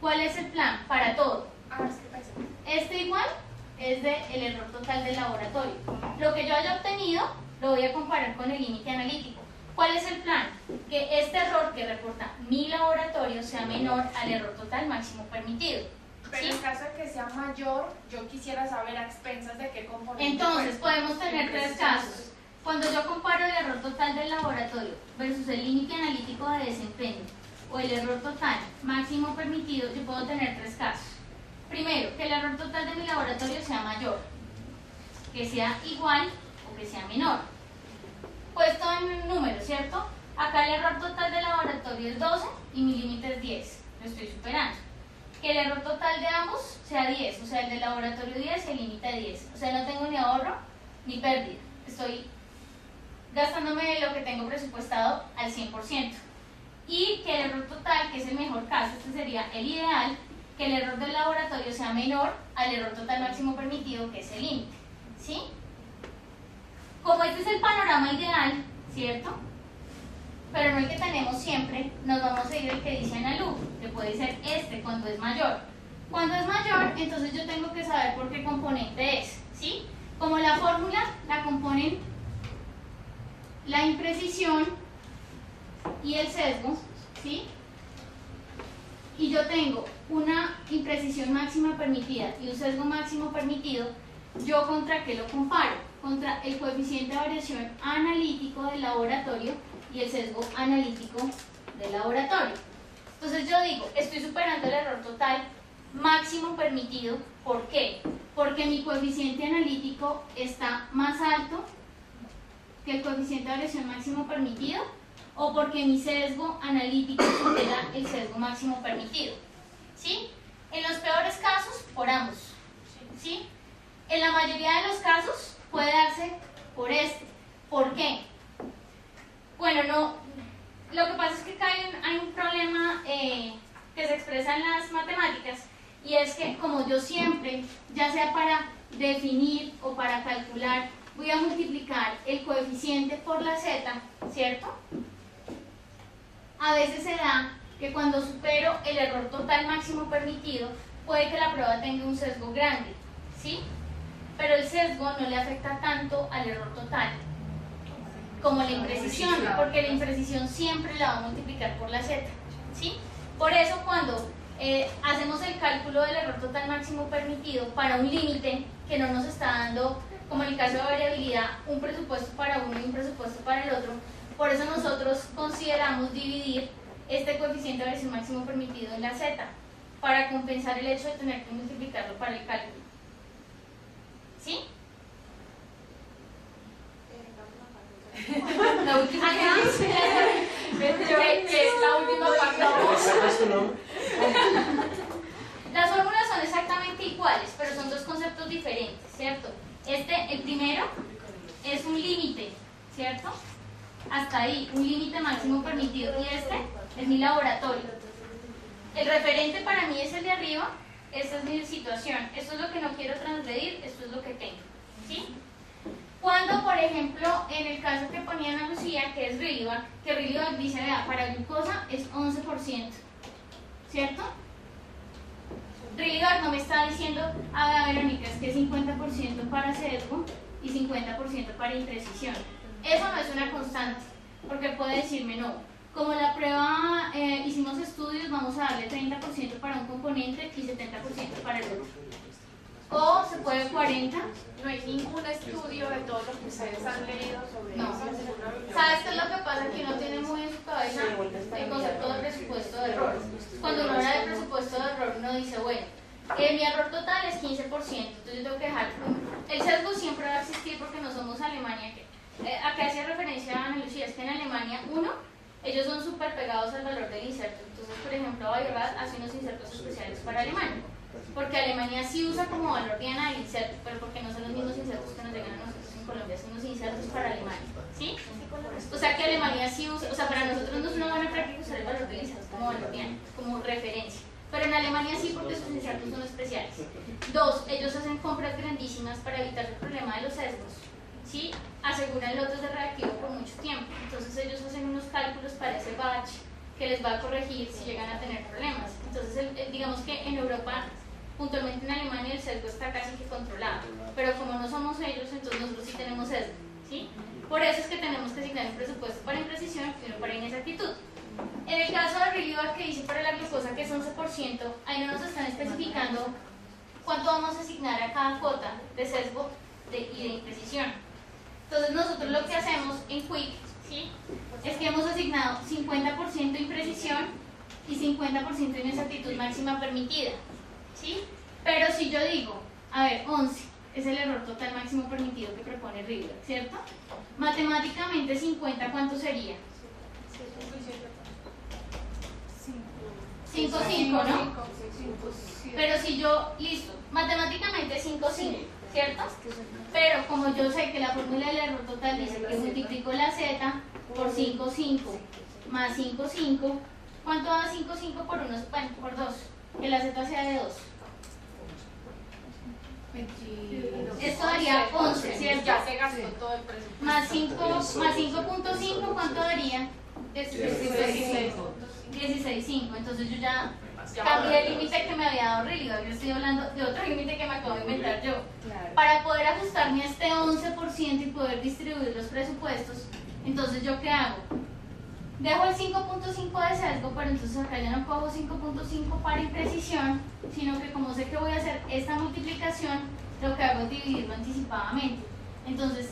¿Cuál es el plan? Para todo. ¿Qué Igual es el error total del laboratorio. Lo que yo haya obtenido lo voy a comparar con el límite analítico. ¿Cuál es el plan? Que este error que reporta mi laboratorio sea menor al error total máximo permitido. Pero ¿Sí? en caso de que sea mayor, yo quisiera saber a expensas de qué componente. Entonces podemos tener tres casos. Cuando yo comparo el error total del laboratorio versus el límite analítico de desempeño o el error total máximo permitido, yo puedo tener tres casos. Primero, que el error total de mi laboratorio sea mayor, que sea igual o que sea menor. Puesto en números, ¿cierto? Acá el error total del laboratorio es 12 y mi límite es 10, lo estoy superando. Que el error total de ambos sea 10, o sea, el del laboratorio 10 y el límite 10. O sea, no tengo ni ahorro ni pérdida, estoy gastándome lo que tengo presupuestado al 100%. Y que el error total, que es el mejor caso, este sería el ideal, que el error del laboratorio sea menor al error total máximo permitido, que es el límite. ¿Sí? Como este es el panorama ideal, ¿cierto? Pero no el que tenemos siempre, nos vamos a ir el que dice Analu, que puede ser este cuando es mayor. Cuando es mayor, entonces yo tengo que saber por qué componente es, ¿sí? Como la fórmula la componen la imprecisión y el sesgo, ¿sí? Y yo tengo una imprecisión máxima permitida y un sesgo máximo permitido, ¿yo contra qué lo comparo? Contra el coeficiente de variación analítico del laboratorio y el sesgo analítico del laboratorio. Entonces yo digo, estoy superando el error total máximo permitido. ¿Por qué? Porque mi coeficiente analítico está más alto que el coeficiente de variación máximo permitido, o porque mi sesgo analítico supera el sesgo máximo permitido. ¿Sí? En los peores casos, por ambos. ¿Sí? En la mayoría de los casos puede darse por este. ¿Por qué? Bueno, no, lo que pasa es que acá hay un problema que se expresa en las matemáticas, y es que como yo siempre, ya sea para definir o para calcular, voy a multiplicar el coeficiente por la z, ¿cierto? A veces se da que cuando supero el error total máximo permitido, puede que la prueba tenga un sesgo grande, ¿sí? Pero el sesgo no le afecta tanto al error total como la imprecisión, porque la imprecisión siempre la va a multiplicar por la z, ¿sí? Por eso cuando hacemos el cálculo del error total máximo permitido para un límite que no nos está dando, como en el caso de variabilidad, un presupuesto para uno y un presupuesto para el otro, por eso nosotros consideramos dividir este coeficiente de variación máximo permitido en la z, para compensar el hecho de tener que multiplicarlo para el cálculo. ¿Sí? La última parte. La última parte. Las fórmulas son exactamente iguales, pero son dos conceptos diferentes, ¿cierto? El primero, es un límite, ¿cierto? Hasta ahí, un límite máximo permitido, y este es mi laboratorio. El referente para mí es el de arriba, esta es mi situación, esto es lo que no quiero transgredir, esto es lo que tengo, ¿sí? Cuando, por ejemplo, en el caso que ponía Ana Lucía, que es Rilliback, que Rilliback dice, vea, para glucosa es 11%, ¿cierto? Rilliback no me está diciendo, Verónica, es que 50% para sesgo y 50% para imprecisión. Eso no es una constante, porque puede decirme no. Como la prueba hicimos estudios, vamos a darle 30% para un componente y 70% para el otro. O se puede 40. No hay ningún estudio de todo lo que ustedes han leído sobre No. eso. ¿Sabes qué es lo que pasa? Que uno tiene muy en su cabeza el concepto de presupuesto de error. Cuando uno habla de presupuesto de error, uno dice, bueno, mi error total es 15%, entonces yo tengo que dejar el sesgo siempre va a existir porque no somos Alemania. Acá hacía referencia a Ana Lucía, es que en Alemania, ellos son súper pegados al valor del inserto. Entonces, por ejemplo, Bayorrad hace unos insertos especiales para Alemania, porque Alemania sí usa como valor diana el inserto, pero porque no son los mismos insertos que nos llegan a nosotros en Colombia, son unos insertos para Alemania, ¿sí? O sea que Alemania sí usa, o sea, para nosotros no es una buena práctica usar el valor del inserto como valor diana, como referencia, pero en Alemania sí, porque sus insertos son especiales. Dos, ellos hacen compras grandísimas para evitar el problema de los sesgos, ¿sí? Aseguran lotes de reactivo por mucho tiempo, entonces ellos hacen unos cálculos para ese batch que les va a corregir si llegan a tener problemas. Entonces, digamos que en Europa, puntualmente en Alemania, el sesgo está casi que controlado, pero como no somos ellos, entonces nosotros sí tenemos sesgo, ¿sí? Por eso es que tenemos que asignar un presupuesto para imprecisión y uno para inexactitud. En el caso de Reliva, que dice para la glucosa que es 11%, ahí no nos están especificando cuánto vamos a asignar a cada cuota de sesgo y de imprecisión. Entonces nosotros lo que hacemos en Quick, ¿sí?, es que hemos asignado 50% imprecisión y 50% inexactitud máxima permitida, ¿sí? Pero si yo digo, a ver, 11 es el error total máximo permitido que propone Reliva, ¿cierto? Matemáticamente 50, ¿cuánto sería? 5, 5, ¿no? Pero si yo, listo, matemáticamente 5, 5, ¿cierto? Pero como yo sé que la fórmula del error total dice que multiplico la z por 5, 5 más 5, 5, ¿cuánto da 5, 5 por 1? Bueno, por 2, que la z sea de 2. Esto daría 11, ¿cierto? Ya se gastó todo el presupuesto. Más 5.5, ¿cuánto daría? 16.5. Entonces yo ya cambié el límite que me había dado Reliva. Yo estoy hablando de otro límite que me acabo de inventar yo. Para poder ajustarme a este 11% y poder distribuir los presupuestos, entonces ¿yo qué hago? Dejo el 5.5 de sesgo, pero entonces acá ya no cojo 5.5 para imprecisión, sino que como sé que voy a hacer esta multiplicación, lo que hago es dividirlo anticipadamente. Entonces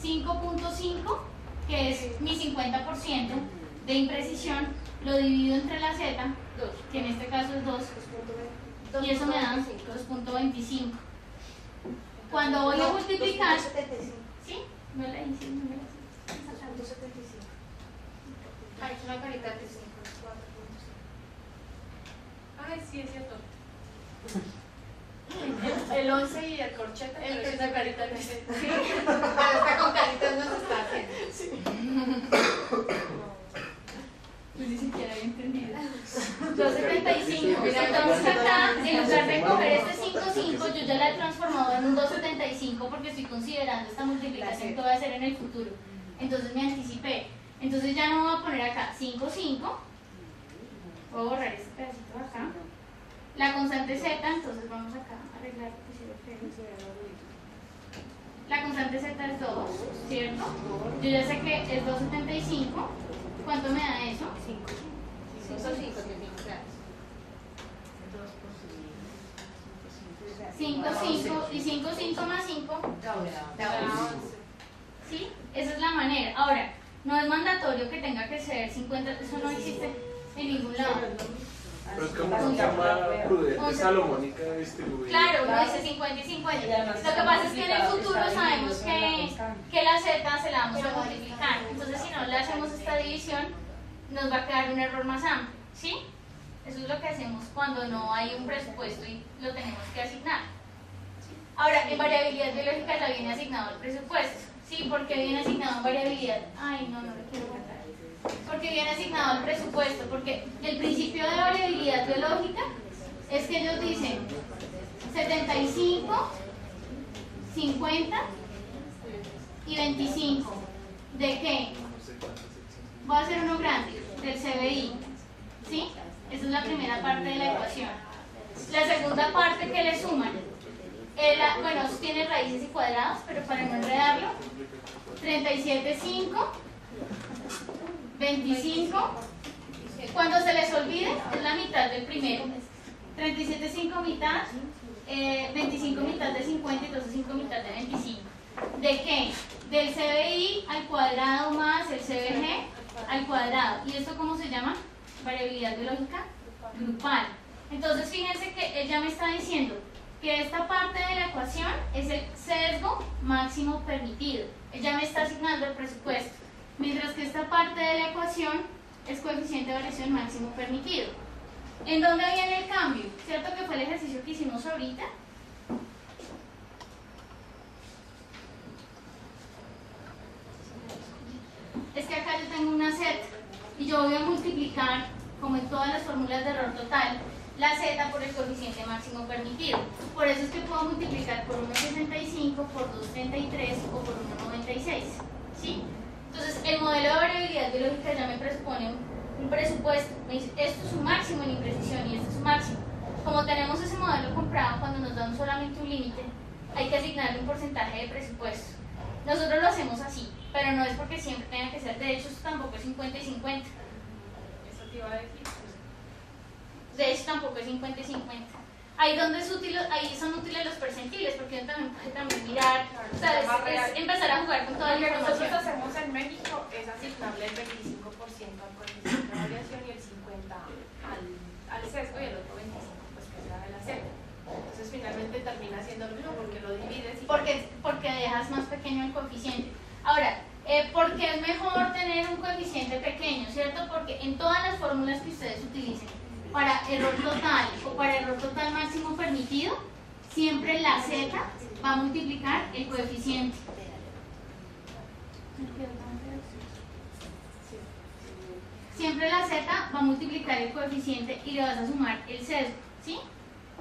5.5, que es mi 50% de imprecisión, lo divido entre la z, que en este caso es 2, y eso me da 2.25. Cuando voy a multiplicar, ¿sí? No la hice, no me la hice. Ay, es una carita de 5, 4.5. Ay, sí, es cierto. El 11 y el corchete, pero es una carita de 5. Sí, está con caritas no se está haciendo. Sí. Pues ni siquiera había entendido. 2.75. Entonces acá, en lugar de coger este 5.5, yo ya la he transformado en un 2.75 porque estoy considerando esta multiplicación que voy a hacer en el futuro. Entonces me anticipé. Entonces ya no voy a poner acá 5.5. Voy a borrar este pedacito de acá. La constante z, entonces vamos acá a arreglar lo que se ve. La constante z es 2, ¿cierto? Yo ya sé que es 2.75. ¿Cuánto me da eso? 5, 5 y 5, 5 más 5 da 11. ¿Sí? Esa es la manera. Ahora, no es mandatorio que tenga que ser 50, eso no existe en ningún lado. Pero es como una forma prudente salomónica de distribuir. Claro, uno dice 50 y 50. Lo que pasa es que en el futuro sabemos que la z se la vamos a multiplicar. Entonces, si no le hacemos esta división, nos va a quedar un error más amplio. ¿Sí? Eso es lo que hacemos cuando no hay un presupuesto y lo tenemos que asignar. Ahora, en variabilidad biológica ya viene asignado el presupuesto. ¿Sí? Porque viene asignado en variabilidad. Ay, no lo quiero guardar. Porque viene asignado el presupuesto. Porque el principio de variabilidad biológica es que ellos dicen 75, 50 y 25. ¿De qué? Voy a hacer uno grande, del CBI. ¿Sí? Esa es la primera parte de la ecuación. La segunda parte que le suman. Bueno, eso tiene raíces y cuadrados, pero para no enredarlo, 37,5, 25, cuando se les olvide, es la mitad del primero. 37,5 mitad, 25 mitad de 50 y 12,5 mitad de 25. ¿De qué? Del CBI al cuadrado más el CBG al cuadrado. ¿Y esto cómo se llama? Variabilidad biológica grupal. Entonces fíjense que él ya me está diciendo que esta parte de la ecuación es el sesgo máximo permitido. Él ya me está asignando el presupuesto. Mientras que esta parte de la ecuación es coeficiente de variación máximo permitido. ¿En dónde viene el cambio? ¿Cierto que fue el ejercicio que hicimos ahorita? Es que acá yo tengo una z y yo voy a multiplicar, como en todas las fórmulas de error total, la z por el coeficiente máximo permitido. Por eso es que puedo multiplicar por 1,65, por 2,33 o por 1,96. ¿Sí? Entonces, el modelo de variabilidad biológica ya me presupone un presupuesto, me dice, esto es su máximo en imprecisión y este es su máximo. Como tenemos ese modelo comprado, cuando nos dan solamente un límite, hay que asignarle un porcentaje de presupuesto. Nosotros lo hacemos así, pero no es porque siempre tenga que ser, de hecho esto tampoco es 50 y 50. Eso te iba a decir. De hecho tampoco es 50 y 50. Ahí donde es útil, ahí son útiles los percentiles, porque uno también puede mirar, o sea, es empezar a jugar con toda Lo la que nosotros información. hacemos en México es asignarle el 25% al coeficiente de variación y el 50% al sesgo y el otro 25% pues que sea de la Z. Entonces finalmente termina siendo lo mismo porque lo divides y Porque dejas más pequeño el coeficiente. Ahora, ¿por qué es mejor tener un coeficiente pequeño? ¿Cierto? Porque en todas las fórmulas que ustedes utilicen, para error total o para error total máximo permitido, siempre la Z va a multiplicar el coeficiente. Siempre la Z va a multiplicar el coeficiente y le vas a sumar el sesgo, ¿sí?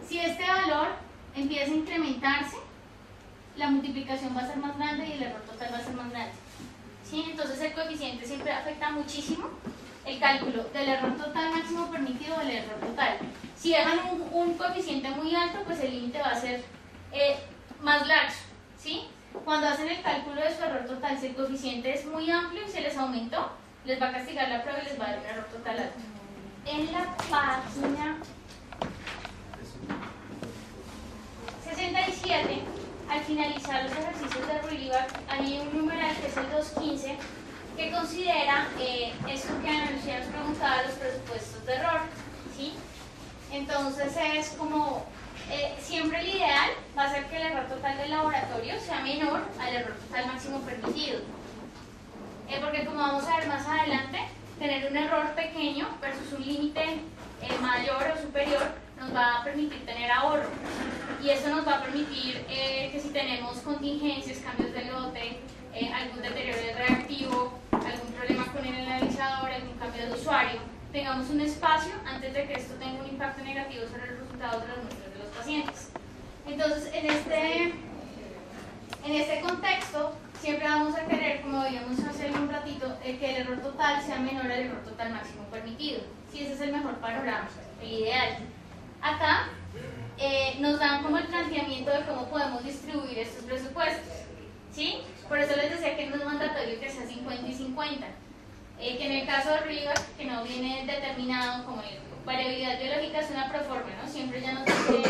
Si este valor empieza a incrementarse, la multiplicación va a ser más grande y el error total va a ser más grande, ¿sí? Entonces el coeficiente siempre afecta muchísimo el cálculo del error total máximo permitido o del error total. Si dejan un coeficiente muy alto, pues el límite va a ser más laxo, ¿sí? Cuando hacen el cálculo de su error total, si el coeficiente es muy amplio y se les aumentó, les va a castigar la prueba y les va a dar un error total alto. En la página 67, al finalizar los ejercicios de Ruiliback, hay un numeral que es el 215, que considera esto que Ana Lucía nos preguntaba, los presupuestos de error, ¿sí? Entonces es como, siempre el ideal va a ser que el error total del laboratorio sea menor al error total máximo permitido. Porque como vamos a ver más adelante, tener un error pequeño versus un límite mayor o superior nos va a permitir tener ahorro. Y eso nos va a permitir que si tenemos contingencias, cambios de lote, algún deterioro del reactivo, algún problema con el analizador, algún cambio de usuario, tengamos un espacio antes de que esto tenga un impacto negativo sobre los resultados de las muestras de los pacientes. Entonces, en este contexto, siempre vamos a querer, como veíamos hace un ratito, que el error total sea menor al error total máximo permitido. Si ese es el mejor panorama, el ideal. Acá nos dan como el planteamiento de cómo podemos distribuir estos presupuestos, ¿sí? Por eso les decía que no es mandatorio que sea 50 y 50. Que en el caso de Ruiliback, que no viene determinado como variabilidad biológica, es una proforma, ¿no? Siempre ya nos dice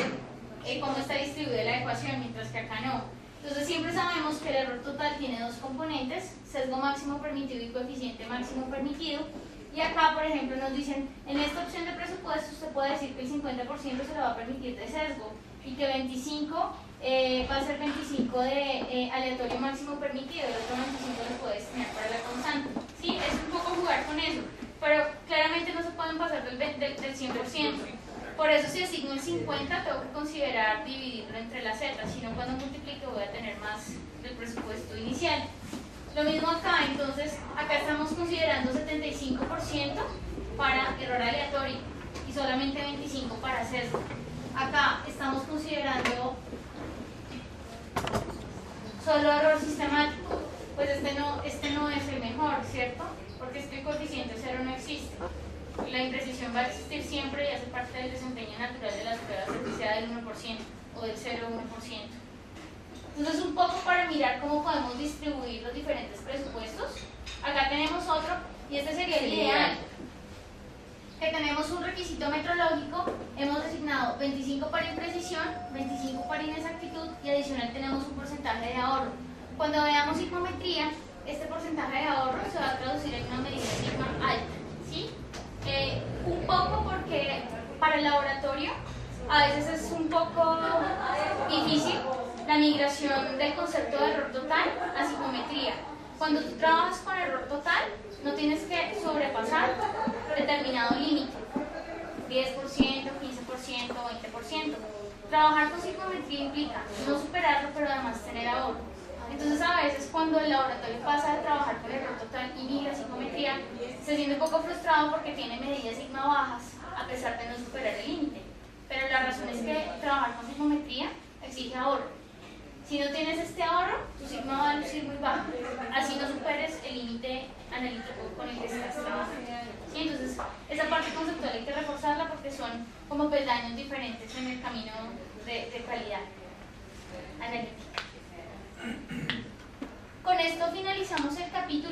cómo está distribuida la ecuación, mientras que acá no. Entonces siempre sabemos que el error total tiene dos componentes, sesgo máximo permitido y coeficiente máximo permitido. Y acá, por ejemplo, nos dicen, en esta opción de presupuesto usted puede decir que el 50% se le va a permitir de sesgo y que 25 va a ser 25 de aleatorio máximo permitido, el otro 25 lo puede destinar para la constante. Sí, es un poco jugar con eso, pero claramente no se pueden pasar del 100%. Por eso si asigno el 50 tengo que considerar dividirlo entre la Z, si no cuando multiplique voy a tener más del presupuesto inicial. Lo mismo acá, entonces acá estamos considerando 75% para error aleatorio y solamente 25% para sesgo. Acá estamos considerando solo error sistemático, pues este no es el mejor, ¿cierto? Porque es que el coeficiente 0 no existe. La imprecisión va a existir siempre y hace parte del desempeño natural de las pruebas, que sea del 1% o del 0,1%. Entonces, un poco para mirar cómo podemos distribuir los diferentes presupuestos. Acá tenemos otro, y este sería el ideal. Que tenemos un requisito metrológico, hemos designado 25 para imprecisión, 25 para inexactitud y adicional tenemos un porcentaje de ahorro. Cuando veamos psicometría, este porcentaje de ahorro se va a traducir en una medida sigma alta, ¿sí? Un poco porque para el laboratorio a veces es un poco difícil la migración del concepto de error total a psicometría. Cuando tú trabajas con error total, no tienes que sobrepasar determinado límite, 10%, 15%, 20%. Trabajar con psicometría implica no superarlo, pero además tener ahorro. Entonces a veces cuando el laboratorio pasa de trabajar con error total y migra a psicometría, se siente un poco frustrado porque tiene medidas sigma bajas, a pesar de no superar el límite. Pero la razón es que trabajar con psicometría exige ahorro. Si no tienes este ahorro, tu sigma va a lucir muy bajo, así no superes el límite analítico con el que estás trabajando. ¿Sí? Entonces esa parte conceptual hay que reforzarla porque son como peldaños diferentes en el camino de calidad analítica. Con esto finalizamos el capítulo.